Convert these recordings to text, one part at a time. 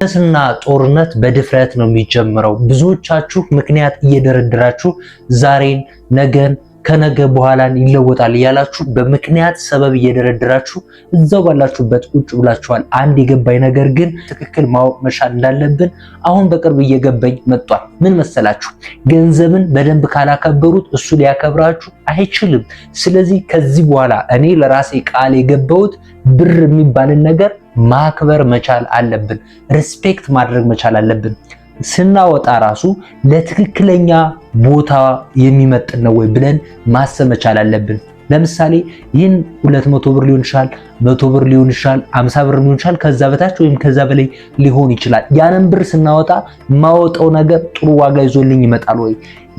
ስና ጦርነት በድፍረት ነው የሚጀምረው። ብዙዎቻችሁ ምክንያት እየደረደራችሁ ዛሬን፣ ነገን፣ ከነገ በኋላን ይለወጣል እያላችሁ በምክንያት ሰበብ እየደረደራችሁ እዛው ባላችሁበት ቁጭ ብላችኋል። አንድ የገባኝ ነገር ግን ትክክል ማወቅ መቻል እንዳለብን አሁን በቅርብ እየገባኝ መጥቷል። ምን መሰላችሁ? ገንዘብን በደንብ ካላከበሩት እሱ ሊያከብራችሁ አይችልም። ስለዚህ ከዚህ በኋላ እኔ ለራሴ ቃል የገባሁት ብር የሚባልን ነገር ማክበር መቻል አለብን። ሪስፔክት ማድረግ መቻል አለብን። ስናወጣ ራሱ ለትክክለኛ ቦታ የሚመጥን ነው ወይ ብለን ማሰብ መቻል አለብን። ለምሳሌ ይህን 200 ብር ሊሆን ይችላል፣ 100 ብር ሊሆን ይችላል፣ 50 ብር ሊሆን ይችላል፣ ከዛ በታች ወይም ከዛ በላይ ሊሆን ይችላል። ያንን ብር ስናወጣ ማወጣው ነገር ጥሩ ዋጋ ይዞልኝ ይመጣል ወይ፣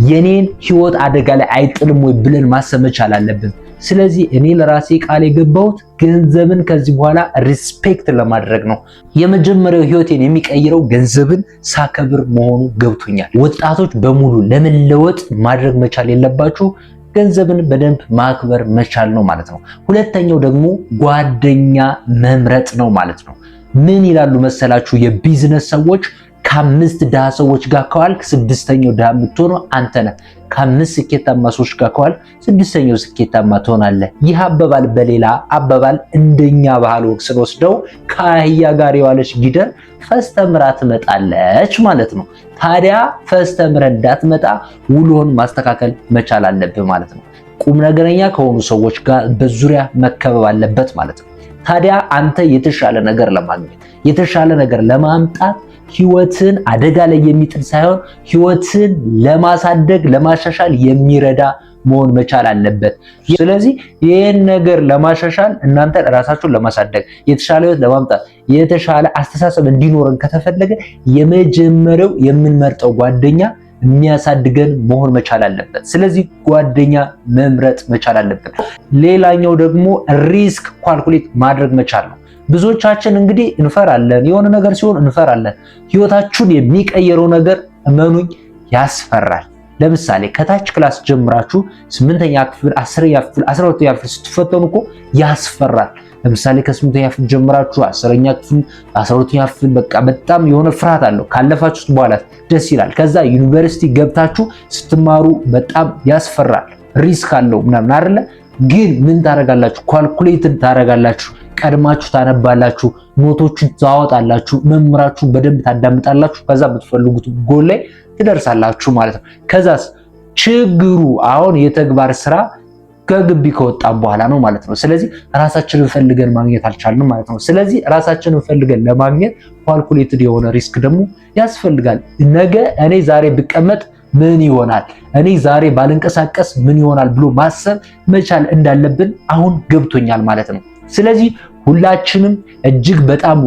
የኔን ህይወት አደጋ ላይ አይጥልም ወይ ብለን ማሰብ መቻል አለብን። ስለዚህ እኔ ለራሴ ቃል የገባሁት ገንዘብን ከዚህ በኋላ ሪስፔክት ለማድረግ ነው። የመጀመሪያው ህይወቴን የሚቀይረው ገንዘብን ሳከብር መሆኑ ገብቶኛል። ወጣቶች በሙሉ ለመለወጥ ማድረግ መቻል የለባችሁ ገንዘብን በደንብ ማክበር መቻል ነው ማለት ነው። ሁለተኛው ደግሞ ጓደኛ መምረጥ ነው ማለት ነው። ምን ይላሉ መሰላችሁ የቢዝነስ ሰዎች? ከአምስት ድሃ ሰዎች ጋር ከዋልክ ስድስተኛው ድሃ የምትሆነው አንተ ነህ። ከአምስት ስኬታማ ሰዎች ጋር ከዋልክ ስድስተኛው ስኬታማ ትሆናለህ። ይህ አባባል በሌላ አባባል እንደኛ ባህል ወግ ስንወስደው ከአህያ ጋር የዋለች ጊደር ፈስተምራ ትመጣለች ማለት ነው። ታዲያ ፈስተምረ እንዳትመጣ ውሎህን ማስተካከል መቻል አለብህ ማለት ነው። ቁም ነገረኛ ከሆኑ ሰዎች ጋር በዙሪያ መከበብ አለበት ማለት ነው። ታዲያ አንተ የተሻለ ነገር ለማግኘት የተሻለ ነገር ለማምጣት ህይወትን አደጋ ላይ የሚጥል ሳይሆን ህይወትን ለማሳደግ ለማሻሻል የሚረዳ መሆን መቻል አለበት። ስለዚህ ይህን ነገር ለማሻሻል እናንተ ራሳችሁን ለማሳደግ የተሻለ ህይወት ለማምጣት የተሻለ አስተሳሰብ እንዲኖረን ከተፈለገ የመጀመሪያው የምንመርጠው ጓደኛ የሚያሳድገን መሆን መቻል አለበት። ስለዚህ ጓደኛ መምረጥ መቻል አለበት። ሌላኛው ደግሞ ሪስክ ኳልኩሌት ማድረግ መቻል ነው። ብዙዎቻችን እንግዲህ እንፈራለን፣ የሆነ ነገር ሲሆን እንፈራለን። ህይወታችሁን የሚቀየረው ነገር እመኑኝ ያስፈራል። ለምሳሌ ከታች ክላስ ጀምራችሁ 8ኛ ክፍል፣ 10ኛ ክፍል፣ 12ኛ ክፍል ስትፈተኑ እኮ ያስፈራል። ለምሳሌ ከ8ኛ ክፍል ጀምራችሁ 10ኛ ክፍል፣ 12ኛ ክፍል በቃ በጣም የሆነ ፍርሃት አለው። ካለፋችሁት በኋላ ደስ ይላል። ከዛ ዩኒቨርሲቲ ገብታችሁ ስትማሩ በጣም ያስፈራል፣ ሪስክ አለው ምናምን አይደለ? ግን ምን ታረጋላችሁ? ኳልኩሌትን ታረጋላችሁ። ቀድማችሁ ታነባላችሁ፣ ኖቶችን ታወጣላችሁ፣ መምህራችሁን በደንብ ታዳምጣላችሁ። ከዛ የምትፈልጉት ጎል ላይ ትደርሳላችሁ ማለት ነው። ከዛስ ችግሩ አሁን የተግባር ስራ ከግቢ ከወጣን በኋላ ነው ማለት ነው። ስለዚህ ራሳችንን ፈልገን ማግኘት አልቻልንም ማለት ነው። ስለዚህ ራሳችንን ፈልገን ለማግኘት ኳልኩሌትድ የሆነ ሪስክ ደግሞ ያስፈልጋል። ነገ እኔ ዛሬ ብቀመጥ ምን ይሆናል፣ እኔ ዛሬ ባልንቀሳቀስ ምን ይሆናል ብሎ ማሰብ መቻል እንዳለብን አሁን ገብቶኛል ማለት ነው። ስለዚህ ሁላችንም እጅግ በጣም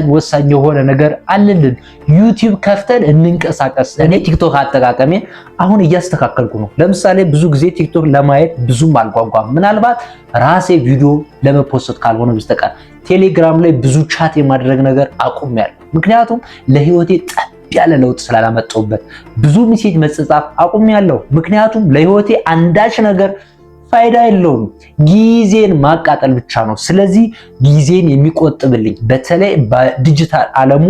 ወሳኝ የሆነ ነገር አለልን። ዩቲዩብ ከፍተን እንንቀሳቀስ። እኔ ቲክቶክ አጠቃቀሜ አሁን እያስተካከልኩ ነው። ለምሳሌ ብዙ ጊዜ ቲክቶክ ለማየት ብዙም አልጓጓም፣ ምናልባት ራሴ ቪዲዮ ለመፖስት ካልሆነ በስተቀር። ቴሌግራም ላይ ብዙ ቻት የማድረግ ነገር አቁሜያለሁ፣ ምክንያቱም ለህይወቴ ያለ ለውጥ ስላላመጣሁበት። ብዙ ሜሴጅ መጻጻፍ አቁሜያለሁ፣ ምክንያቱም ለህይወቴ አንዳች ነገር ፋይዳ የለውም። ጊዜን ማቃጠል ብቻ ነው። ስለዚህ ጊዜን የሚቆጥብልኝ በተለይ በዲጂታል ዓለሙ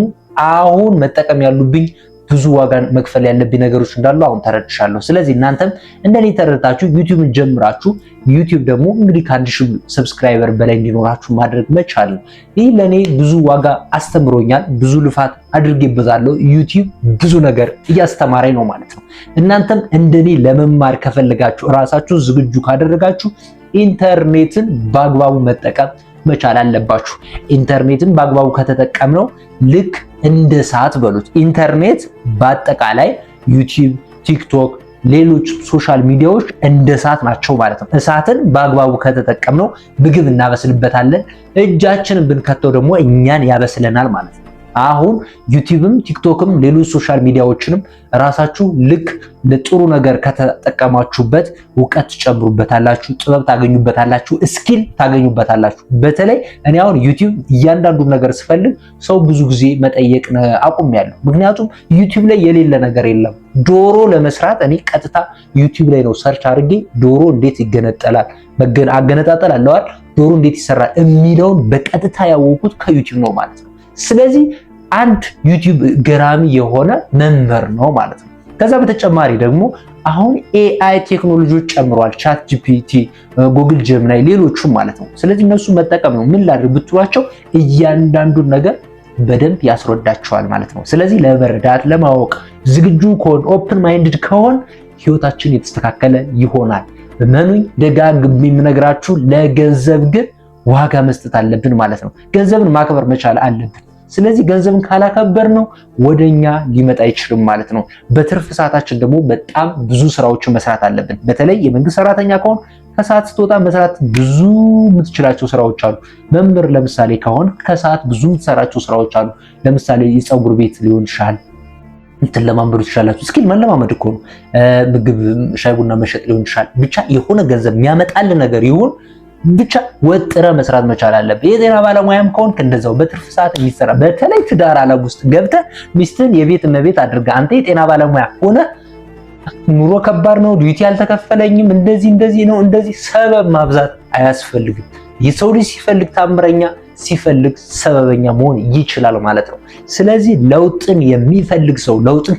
አሁን መጠቀም ያሉብኝ ብዙ ዋጋን መክፈል ያለብኝ ነገሮች እንዳሉ አሁን ተረድቻለሁ። ስለዚህ እናንተም እንደኔ ተረድታችሁ ዩቲዩብን ጀምራችሁ ዩቲዩብ ደግሞ እንግዲህ ከ1000 ሰብስክራይበር በላይ እንዲኖራችሁ ማድረግ መቻል ነው። ይህ ለኔ ብዙ ዋጋ አስተምሮኛል፣ ብዙ ልፋት አድርጌበታለሁ። ዩቲዩብ ብዙ ነገር እያስተማረኝ ነው ማለት ነው። እናንተም እንደኔ ለመማር ከፈለጋችሁ ራሳችሁ ዝግጁ ካደረጋችሁ ኢንተርኔትን በአግባቡ መጠቀም መቻል አለባችሁ። ኢንተርኔትን በአግባቡ ከተጠቀምነው ልክ እንደ ሰዓት በሉት። ኢንተርኔት በአጠቃላይ ዩቲዩብ፣ ቲክቶክ፣ ሌሎች ሶሻል ሚዲያዎች እንደ እሳት ናቸው ማለት ነው። እሳትን በአግባቡ ከተጠቀምነው ምግብ እናበስልበታለን። እጃችንን ብንከተው ደግሞ እኛን ያበስለናል ማለት ነው። አሁን ዩቲዩብም ቲክቶክም ሌሎች ሶሻል ሚዲያዎችንም ራሳችሁ ልክ ለጥሩ ነገር ከተጠቀማችሁበት እውቀት ትጨምሩበታላችሁ፣ ጥበብ ታገኙበታላችሁ፣ ስኪል ታገኙበታላችሁ። በተለይ እኔ አሁን ዩቲዩብ እያንዳንዱ ነገር ስፈልግ ሰው ብዙ ጊዜ መጠየቅ አቁሜያለሁ። ምክንያቱም ዩቲዩብ ላይ የሌለ ነገር የለም። ዶሮ ለመስራት እኔ ቀጥታ ዩቲዩብ ላይ ነው ሰርች አድርጌ ዶሮ እንዴት ይገነጠላል፣ አገነጣጠል አለዋል፣ ዶሮ እንዴት ይሰራል የሚለውን በቀጥታ ያወቁት ከዩቲዩብ ነው ማለት ነው። ስለዚህ አንድ ዩቲዩብ ገራሚ የሆነ መምህር ነው ማለት ነው። ከዛ በተጨማሪ ደግሞ አሁን ኤአይ ቴክኖሎጂዎች ጨምሯል። ቻት ጂፒቲ፣ ጉግል ጀሚናይ፣ ሌሎቹም ማለት ነው። ስለዚህ እነሱ መጠቀም ነው። ምን ላድርግ ብትሏቸው እያንዳንዱን ነገር በደንብ ያስረዳቸዋል ማለት ነው። ስለዚህ ለመረዳት ለማወቅ ዝግጁ ከሆን ኦፕን ማይንድድ ከሆን ህይወታችን የተስተካከለ ይሆናል። እመኑኝ ደጋግሜ የምነግራችሁ ለገንዘብ ግን ዋጋ መስጠት አለብን ማለት ነው። ገንዘብን ማክበር መቻል አለብን። ስለዚህ ገንዘብን ካላከበር ነው ወደኛ ሊመጣ አይችልም ማለት ነው። በትርፍ ሰዓታችን ደግሞ በጣም ብዙ ስራዎችን መስራት አለብን። በተለይ የመንግስት ሰራተኛ ከሆን ከሰዓት ስትወጣ መስራት ብዙ የምትችላቸው ስራዎች አሉ። መምህር ለምሳሌ ከሆን ከሰዓት ብዙ የምትሰራቸው ስራዎች አሉ። ለምሳሌ የፀጉር ቤት ሊሆን ይችላል። እንትን ለማንበሩ ትችላላችሁ። ስኪል መለማመድ እኮ ነው። ምግብ ሻይ ቡና መሸጥ ሊሆን ይችላል። ብቻ የሆነ ገንዘብ የሚያመጣልን ነገር ይሁን ብቻ ወጥረ መስራት መቻል አለብህ። የጤና ባለሙያም ከሆንክ እንደዛው በትርፍ ሰዓት የሚሰራ በተለይ ትዳር ዓለም ውስጥ ገብተህ ሚስትን የቤት እመቤት አድርገህ አንተ የጤና ባለሙያ ሆነ ኑሮ ከባድ ነው፣ ዲዩቲ አልተከፈለኝም፣ እንደዚህ ነው፣ እንደዚህ ሰበብ ማብዛት አያስፈልግም። የሰው ልጅ ሲፈልግ ታምረኛ፣ ሲፈልግ ሰበበኛ መሆን ይችላል ማለት ነው። ስለዚህ ለውጥን የሚፈልግ ሰው ለውጥን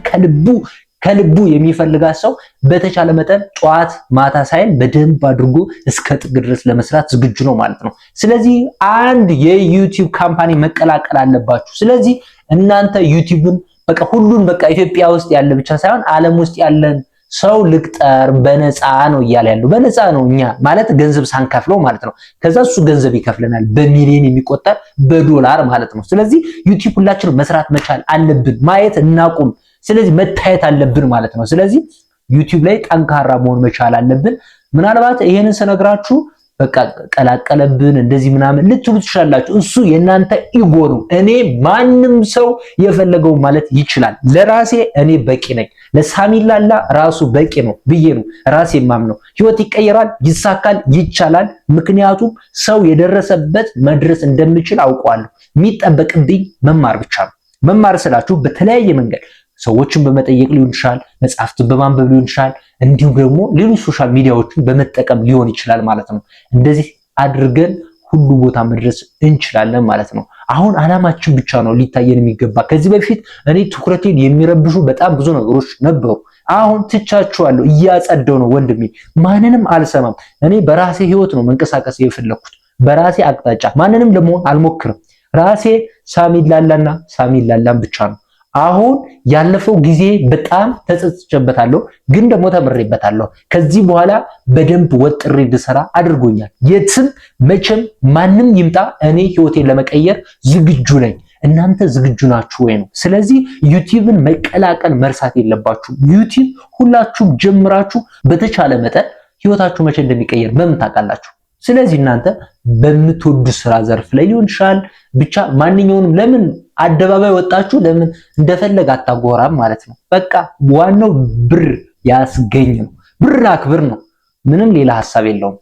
ከልቡ የሚፈልጋት ሰው በተቻለ መጠን ጧት ማታ ሳይል በደንብ አድርጎ እስከ ጥግ ድረስ ለመስራት ዝግጁ ነው ማለት ነው። ስለዚህ አንድ የዩቲዩብ ካምፓኒ መቀላቀል አለባችሁ። ስለዚህ እናንተ ዩቲዩብን በቃ ሁሉን በቃ ኢትዮጵያ ውስጥ ያለ ብቻ ሳይሆን ዓለም ውስጥ ያለን ሰው ልቅጠር በነፃ ነው እያለ ያለው። በነፃ ነው እኛ ማለት ገንዘብ ሳንከፍለው ማለት ነው። ከዛ እሱ ገንዘብ ይከፍለናል በሚሊዮን የሚቆጠር በዶላር ማለት ነው። ስለዚህ ዩቲዩብ ሁላችንም መስራት መቻል አለብን። ማየት እናቁም። ስለዚህ መታየት አለብን ማለት ነው። ስለዚህ ዩቲዩብ ላይ ጠንካራ መሆን መቻል አለብን። ምናልባት ይሄንን ስነግራችሁ በቃ ቀላቀለብን እንደዚህ ምናምን ልትሉ ትችላላችሁ። እሱ የእናንተ ኢጎ ነው። እኔ ማንም ሰው የፈለገው ማለት ይችላል። ለራሴ እኔ በቂ ነኝ፣ ለሳሚላላ ራሱ በቂ ነው ብዬ ነው ራሴ ማምነው። ህይወት ይቀየራል፣ ይሳካል፣ ይቻላል። ምክንያቱም ሰው የደረሰበት መድረስ እንደምችል አውቀዋለሁ። የሚጠበቅብኝ መማር ብቻ ነው። መማር ስላችሁ በተለያየ መንገድ ሰዎችን በመጠየቅ ሊሆን ይችላል፣ መጽሐፍትን በማንበብ ሊሆን ይችላል፣ እንዲሁም ደግሞ ሌሎች ሶሻል ሚዲያዎችን በመጠቀም ሊሆን ይችላል ማለት ነው። እንደዚህ አድርገን ሁሉ ቦታ መድረስ እንችላለን ማለት ነው። አሁን አላማችን ብቻ ነው ሊታየን የሚገባ። ከዚህ በፊት እኔ ትኩረቴን የሚረብሹ በጣም ብዙ ነገሮች ነበሩ። አሁን ትቻቸዋለሁ፣ እያጸደው ነው ወንድሜ። ማንንም አልሰማም። እኔ በራሴ ህይወት ነው መንቀሳቀስ የፈለኩት፣ በራሴ አቅጣጫ። ማንንም ለመሆን አልሞክርም። ራሴ ሳሚላላና ሳሚላላን ብቻ ነው። አሁን ያለፈው ጊዜ በጣም ተጸጽቼበታለሁ፣ ግን ደግሞ ተምሬበታለሁ። ከዚህ በኋላ በደንብ ወጥሬ እንድሰራ አድርጎኛል። የትም መቼም ማንም ይምጣ እኔ ህይወቴን ለመቀየር ዝግጁ ነኝ። እናንተ ዝግጁ ናችሁ ወይ ነው? ስለዚህ ዩቲዩብን መቀላቀል መርሳት የለባችሁም። ዩቲዩብ ሁላችሁም ጀምራችሁ በተቻለ መጠን ህይወታችሁ መቼ እንደሚቀየር በምን ታውቃላችሁ? ስለዚህ እናንተ በምትወዱ ስራ ዘርፍ ላይ ሊሆን ይችላል ብቻ ማንኛውንም ለምን አደባባይ ወጣችሁ ለምን እንደፈለግ አታጎራም ማለት ነው። በቃ ዋናው ብር ያስገኝ ነው። ብር አክብር ነው። ምንም ሌላ ሐሳብ የለውም።